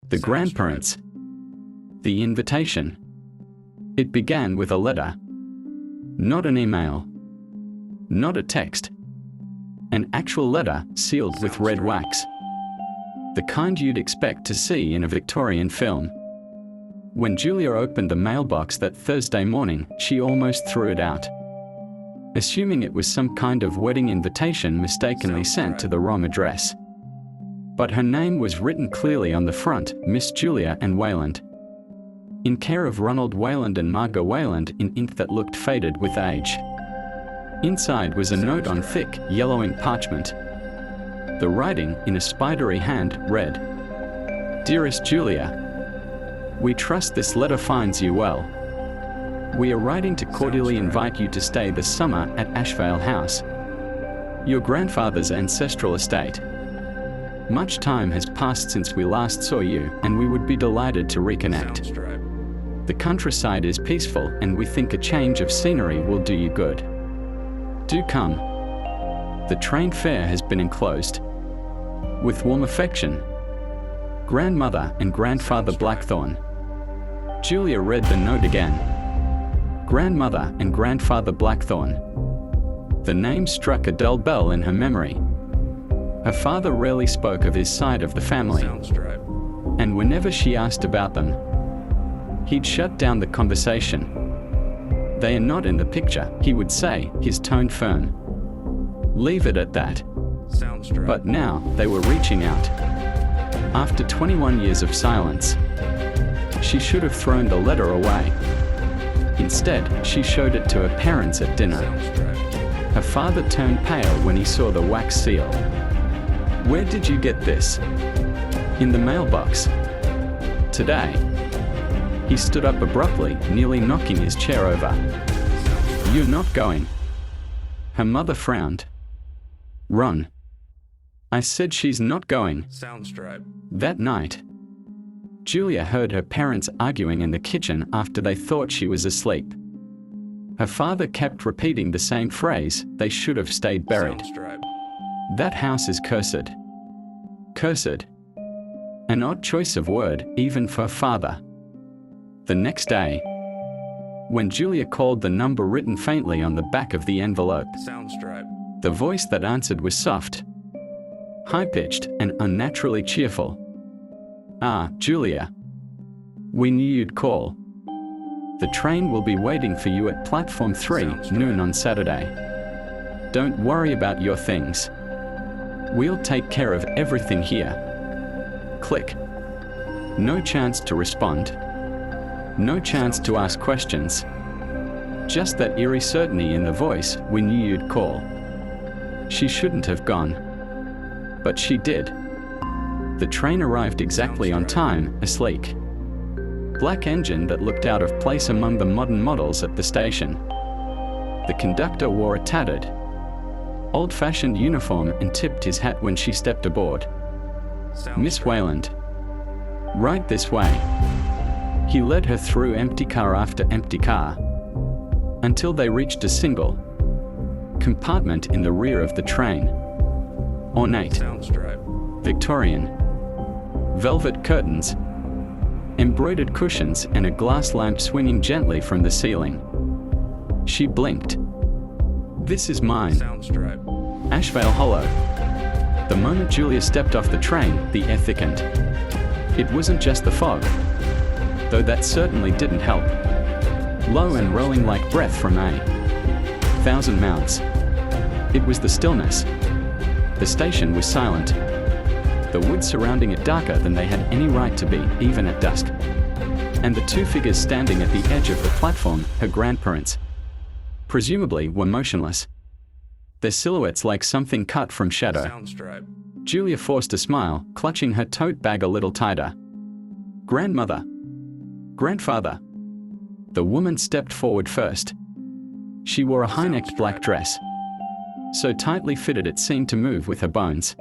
The grandparents. The invitation. It began with a letter. Not an email. Not a text. An actual letter sealed with red wax. The kind you'd expect to see in a Victorian film. When Julia opened the mailbox that Thursday morning, she almost threw it out, assuming it was some kind of wedding invitation mistakenly sent to the wrong address. But her name was written clearly on the front, Miss Julia and Wayland, in care of Ronald Wayland and Margot Wayland, in ink that looked faded with age. Inside was a note on thick, yellowing parchment. The writing, in a spidery hand, read, "Dearest Julia, we trust this letter finds you well. We are writing to cordially invite you to stay this summer at Ashwell House, your grandfather's ancestral estate. Much time has passed since we last saw you, and we would be delighted to reconnect. The countryside is peaceful, and we think a change of scenery will do you good. Do come. The train fare has been enclosed. With warm affection, Grandmother and Grandfather Blackthorn." Julia read the note again. Grandmother and Grandfather Blackthorn. The name struck a dull bell in her memory. Her father rarely spoke of his side of the family, and whenever she asked about them, he'd shut down the conversation. "They are not in the picture," he would say, his tone firm. "Leave it at that." But now, they were reaching out. After 21 years of silence, she should have thrown the letter away. Instead, she showed it to her parents at dinner. Her father turned pale when he saw the wax seal. "Where did you get this?" "In the mailbox. Today." He stood up abruptly, nearly knocking his chair over. "You're not going." Her mother frowned. "Ron. I said she's not going." That night, Julia heard her parents arguing in the kitchen after they thought she was asleep. Her father kept repeating the same phrase, "They should have stayed buried." "That house is cursed." Cursed. An odd choice of word, even for a father. The next day, when Julia called the number written faintly on the back of the envelope, the voice that answered was soft, high-pitched, and unnaturally cheerful. "Ah, Julia. We knew you'd call. The train will be waiting for you at platform 3, noon on Saturday. Don't worry about your things. We'll take care of everything here." Click. No chance to respond. No chance to ask questions. Just that eerie certainty in the voice, "We knew you'd call." She shouldn't have gone. But she did. The train arrived exactly on time, a sleek, black engine that looked out of place among the modern models at the station. The conductor wore a tattered, old-fashioned uniform and tipped his hat when she stepped aboard. "Miss Wayland. Right this way." He led her through empty car after empty car, until they reached a single compartment in the rear of the train. Ornate, Victorian, velvet curtains, embroidered cushions, and a glass lamp swinging gently from the ceiling. She blinked. "This is mine. Ashwell Hollow." The moment Julia stepped off the train, the air thickened. It wasn't just the fog, though that certainly didn't help. Low and rolling like breath from a thousand mouths. It was the stillness. The station was silent. The woods surrounding it darker than they had any right to be, even at dusk. And the two figures standing at the edge of the platform, her grandparents, presumably were motionless, their silhouettes like something cut from shadow. Julia forced a smile, clutching her tote bag a little tighter. "Grandmother. Grandfather." The woman stepped forward first. She wore a high-necked black dress, so tightly fitted it seemed to move with her bones.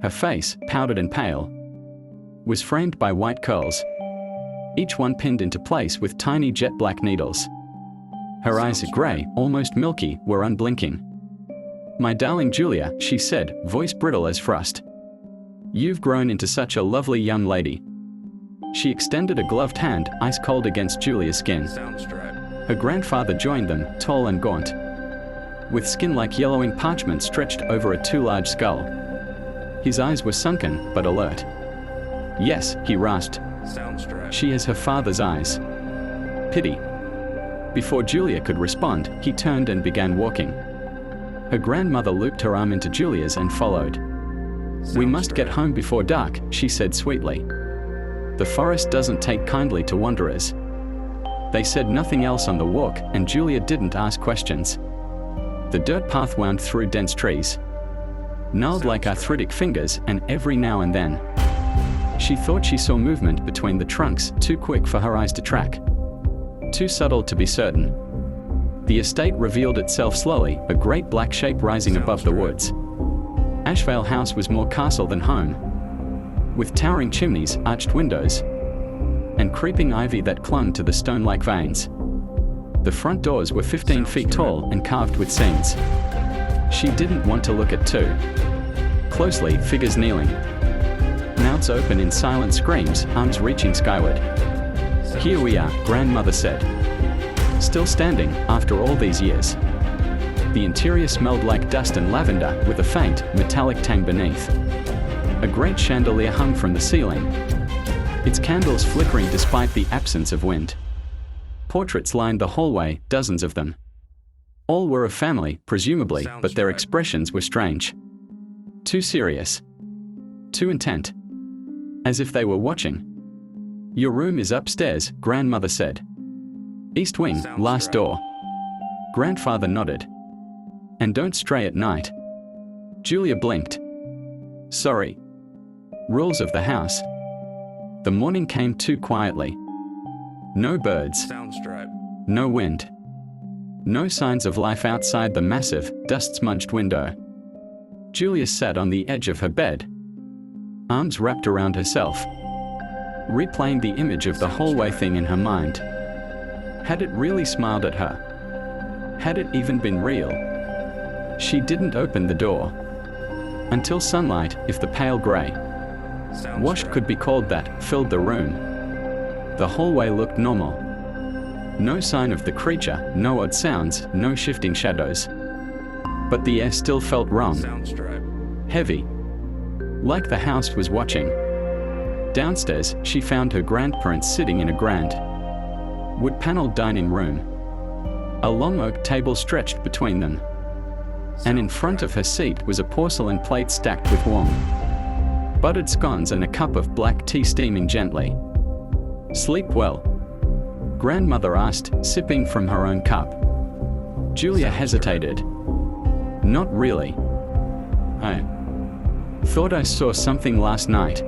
Her face, powdered and pale, was framed by white curls, each one pinned into place with tiny jet-black needles. Her eyes, grey, almost milky, were unblinking. "My darling Julia," she said, voice brittle as frost. "You've grown into such a lovely young lady. She extended a gloved hand, ice cold against Julia's skin. Her grandfather joined them, tall and gaunt, with skin like yellowing parchment stretched over a too large skull. His eyes were sunken, but alert. Yes, he rasped. She has her father's eyes. Pity. Before Julia could respond, he turned and began walking. Her grandmother looped her arm into Julia's and followed. We must get home before dark, she said sweetly. The forest doesn't take kindly to wanderers. They said nothing else on the walk, and Julia didn't ask questions. The dirt path wound through dense trees, gnarled like arthritic fingers, and every now and then, she thought she saw movement between the trunks, too quick for her eyes to track, too subtle to be certain. The estate revealed itself slowly, a great black shape rising above the woods. Ashwell House was more castle than home, with towering chimneys, arched windows, and creeping ivy that clung to the stone-like veins. The front doors were 15 feet tall and carved with scenes. She didn't want to look at too closely, figures kneeling, mouths open in silent screams, arms reaching skyward. Here we are, grandmother said. Still standing, after all these years. The interior smelled like dust and lavender, with a faint, metallic tang beneath. A great chandelier hung from the ceiling, its candles flickering despite the absence of wind. Portraits lined the hallway, dozens of them. All were of family, presumably, but their expressions were strange. Too serious. Too intent. As if they were watching. Your room is upstairs, grandmother said. East wing, last door. Grandfather nodded. And don't stray at night. Julia blinked. Sorry. Rules of the house. The morning came too quietly. No birds. No wind. No signs of life outside the massive, dust-smudged window. Julia sat on the edge of her bed, arms wrapped around herself, replaying the image of the hallway thing in her mind. Had it really smiled at her? Had it even been real? She didn't open the door until sunlight, if the pale grey wash could be called that, filled the room. The hallway looked normal. No sign of the creature, no odd sounds, no shifting shadows. But the air still felt wrong. Heavy. Like the house was watching. Downstairs, she found her grandparents sitting in a grand, wood-paneled dining room. A long oak table stretched between them, and in front of her seat was a porcelain plate stacked with warm, buttered scones and a cup of black tea steaming gently. Sleep well? Grandmother asked, sipping from her own cup. Julia hesitated. Not really. I thought I saw something last night.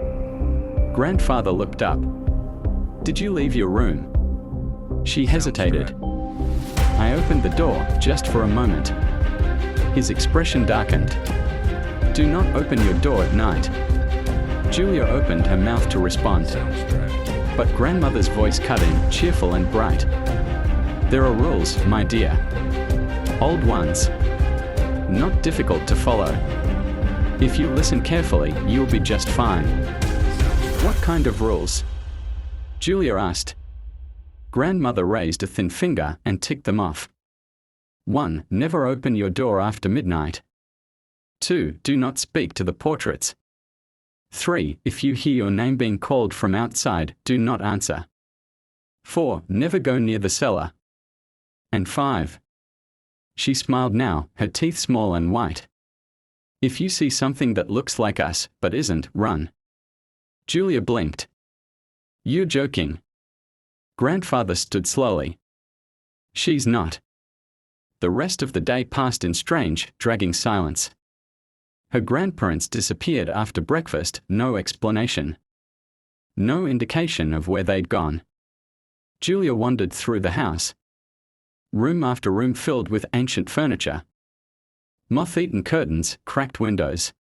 Grandfather looked up. Did you leave your room? She hesitated. I opened the door, just for a moment. His expression darkened. Do not open your door at night. Julia opened her mouth to respond, but grandmother's voice cut in, cheerful and bright. There are rules, my dear. Old ones. Not difficult to follow. If you listen carefully, you'll be just fine. What kind of rules? Julia asked. Grandmother raised a thin finger and ticked them off. 1. Never open your door after midnight. 2. Do not speak to the portraits. 3. If you hear your name being called from outside, do not answer. 4. Never go near the cellar. And 5. She smiled now, her teeth small and white. If you see something that looks like us, but isn't, run. Julia blinked. You're joking. Grandfather stood slowly. She's not. The rest of the day passed in strange, dragging silence. Her grandparents disappeared after breakfast, no explanation. No indication of where they'd gone. Julia wandered through the house. Room after room filled with ancient furniture. Moth-eaten curtains, cracked windows.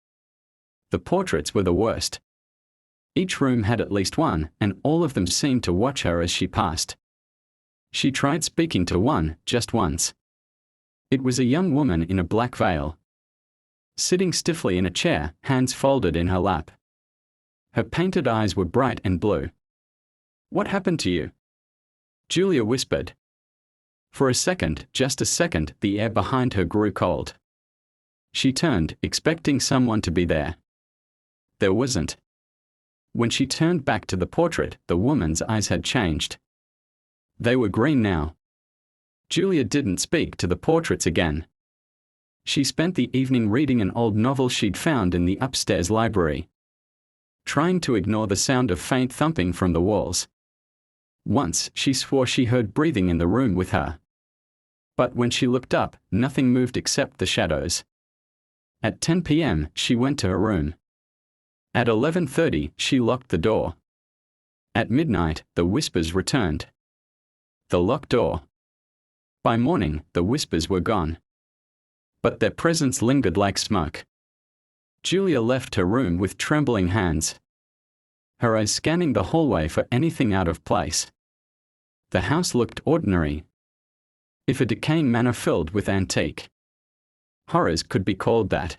The portraits were the worst. Each room had at least one, and all of them seemed to watch her as she passed. She tried speaking to one, just once. It was a young woman in a black veil, sitting stiffly in a chair, hands folded in her lap. Her painted eyes were bright and blue. What happened to you? Julia whispered. For a second, just a second, the air behind her grew cold. She turned, expecting someone to be there. There wasn't. When she turned back to the portrait, the woman's eyes had changed. They were green now. Julia didn't speak to the portraits again. She spent the evening reading an old novel she'd found in the upstairs library, trying to ignore the sound of faint thumping from the walls. Once, she swore she heard breathing in the room with her. But when she looked up, nothing moved except the shadows. At 10 p.m., she went to her room. At 11:30, she locked the door. At midnight, the whispers returned. The locked door. By morning, the whispers were gone. But their presence lingered like smoke. Julia left her room with trembling hands, her eyes scanning the hallway for anything out of place. The house looked ordinary. If a decaying manor filled with antique horrors could be called that.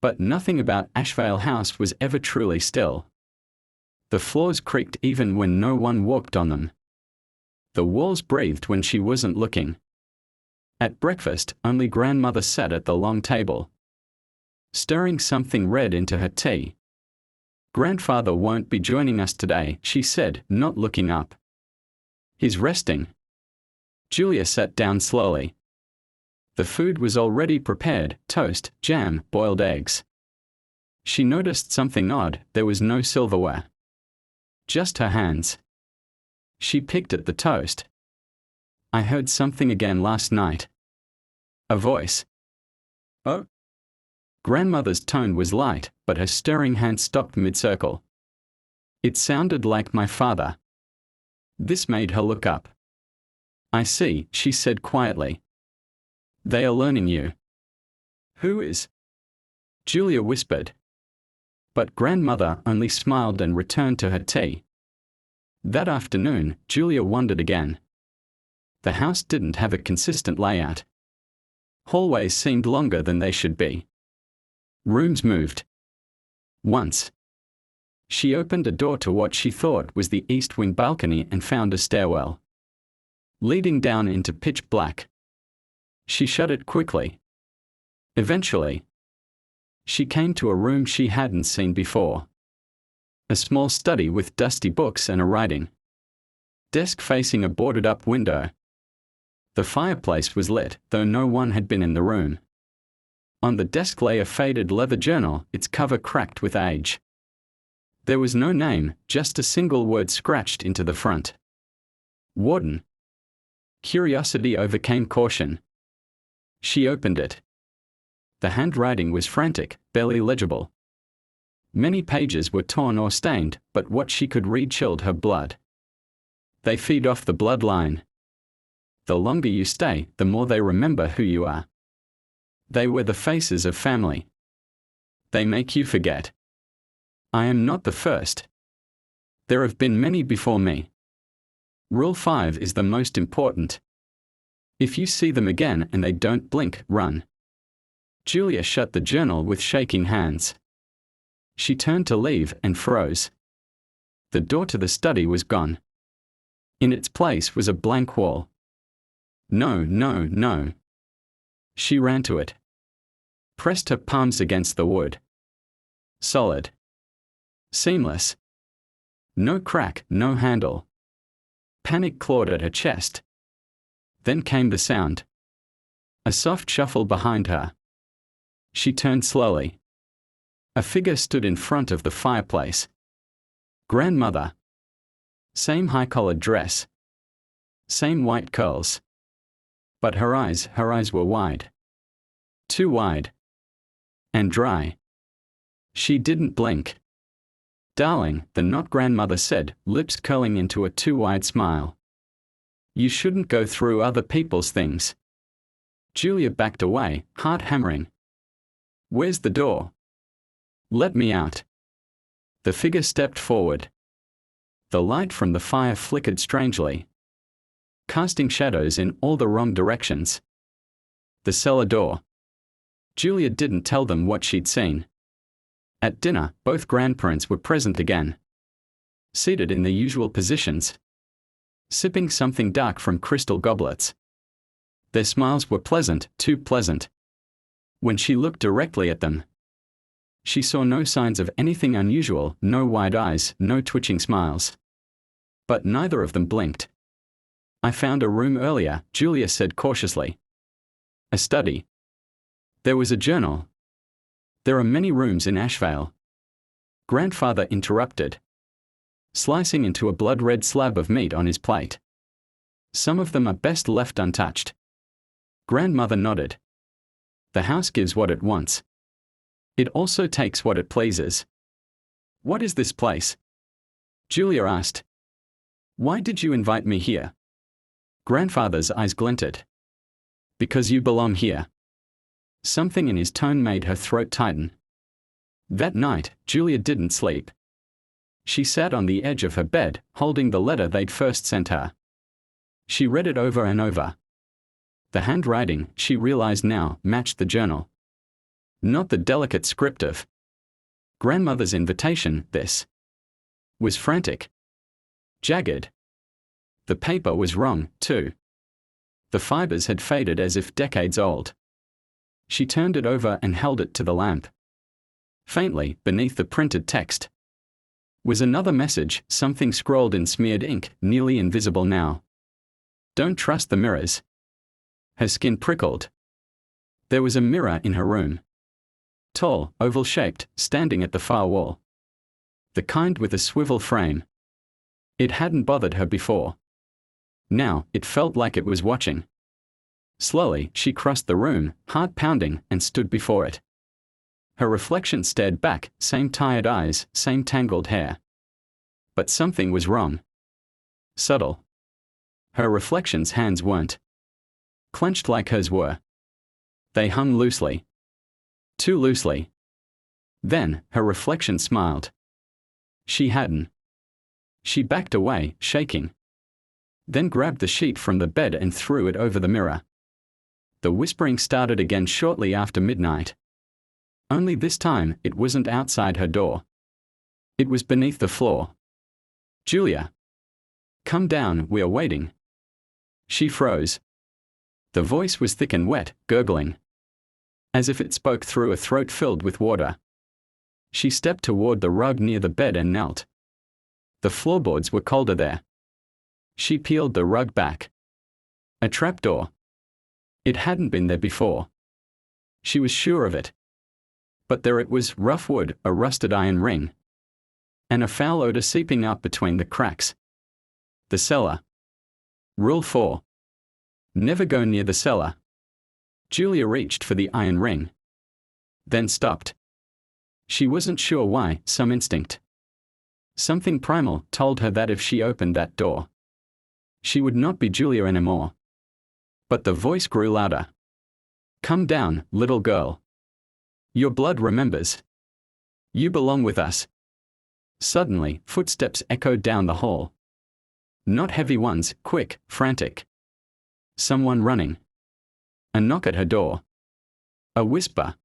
But nothing about Ashwell House was ever truly still. The floors creaked even when no one walked on them. The walls breathed when she wasn't looking. At breakfast, only grandmother sat at the long table, stirring something red into her tea. Grandfather won't be joining us today, she said, not looking up. He's resting. Julia sat down slowly. The food was already prepared: toast, jam, boiled eggs. She noticed something odd: there was no silverware. Just her hands. She picked at the toast. I heard something again last night. A voice. Oh? Grandmother's tone was light, but her stirring hand stopped mid-circle. It sounded like my father. This made her look up. I see, she said quietly. They are learning you. Who is? Julia whispered. But grandmother only smiled and returned to her tea. That afternoon, Julia wondered again. The house didn't have a consistent layout. Hallways seemed longer than they should be. Rooms moved. Once, she opened a door to what she thought was the east wing balcony and found a stairwell leading down into pitch black. She shut it quickly. Eventually, she came to a room she hadn't seen before. A small study with dusty books and a writing desk facing a boarded-up window. The fireplace was lit, though no one had been in the room. On the desk lay a faded leather journal, its cover cracked with age. There was no name, just a single word scratched into the front. Warden. Curiosity overcame caution. She opened it. The handwriting was frantic, barely legible. Many pages were torn or stained, but what she could read chilled her blood. They feed off the bloodline. The longer you stay, the more they remember who you are. They were the faces of family. They make you forget. I am not the first. There have been many before me. Rule 5 is the most important. If you see them again and they don't blink, run. Julia shut the journal with shaking hands. She turned to leave and froze. The door to the study was gone. In its place was a blank wall. No, no, no. She ran to it. Pressed her palms against the wood. Solid. Seamless. No crack, no handle. Panic clawed at her chest. Then came the sound. A soft shuffle behind her. She turned slowly. A figure stood in front of the fireplace. Grandmother. Same high-collared dress. Same white curls. But her eyes were wide. Too wide. And dry. She didn't blink. Darling, the not grandmother said, lips curling into a too wide smile. You shouldn't go through other people's things. Julia backed away, heart hammering. Where's the door? Let me out. The figure stepped forward. The light from the fire flickered strangely, casting shadows in all the wrong directions. The cellar door. Julia didn't tell them what she'd seen. At dinner, both grandparents were present again. seated in their usual positions, sipping something dark from crystal goblets. Their smiles were pleasant, too pleasant. When she looked directly at them, she saw no signs of anything unusual, no wide eyes, no twitching smiles. But neither of them blinked. "I found a room earlier," Julia said cautiously. "A study. There was a journal. There are many rooms in Ashvale." Grandfather interrupted, slicing into a blood-red slab of meat on his plate. "Some of them are best left untouched." Grandmother nodded. "The house gives what it wants. It also takes what it pleases." "What is this place?" Julia asked. "Why did you invite me here?" Grandfather's eyes glinted. "Because you belong here." Something in his tone made her throat tighten. That night, Julia didn't sleep. She sat on the edge of her bed, holding the letter they'd first sent her. She read it over and over. The handwriting, she realized now, matched the journal. Not the delicate script of grandmother's invitation. This was frantic, jagged. The paper was wrong, too. The fibers had faded as if decades old. She turned it over and held it to the lamp. Faintly, beneath the printed text, was another message, something scrawled in smeared ink, nearly invisible now. "Don't trust the mirrors." Her skin prickled. There was a mirror in her room. Tall, oval-shaped, standing at the far wall. The kind with a swivel frame. It hadn't bothered her before. Now, it felt like it was watching. Slowly, she crossed the room, heart pounding, and stood before it. Her reflection stared back, same tired eyes, same tangled hair. But something was wrong. Subtle. Her reflection's hands weren't clenched like hers were. They hung loosely. Too loosely. Then, her reflection smiled. She hadn't. She backed away, shaking. Then grabbed the sheet from the bed and threw it over the mirror. The whispering started again shortly after midnight. Only this time, it wasn't outside her door. It was beneath the floor. "Julia. Come down, we are waiting." She froze. The voice was thick and wet, gurgling, as if it spoke through a throat filled with water. She stepped toward the rug near the bed and knelt. The floorboards were colder there. She peeled the rug back. A trapdoor. It hadn't been there before. She was sure of it. But there it was, rough wood, a rusted iron ring, and a foul odor seeping up between the cracks. The cellar. Rule 4. Never go near the cellar. Julia reached for the iron ring, then stopped. She wasn't sure why, some instinct. Something primal told her that if she opened that door, she would not be Julia anymore. But the voice grew louder. "Come down, little girl. Your blood remembers. You belong with us." Suddenly, footsteps echoed down the hall. Not heavy ones, quick, frantic. Someone running. A knock at her door. A whisper.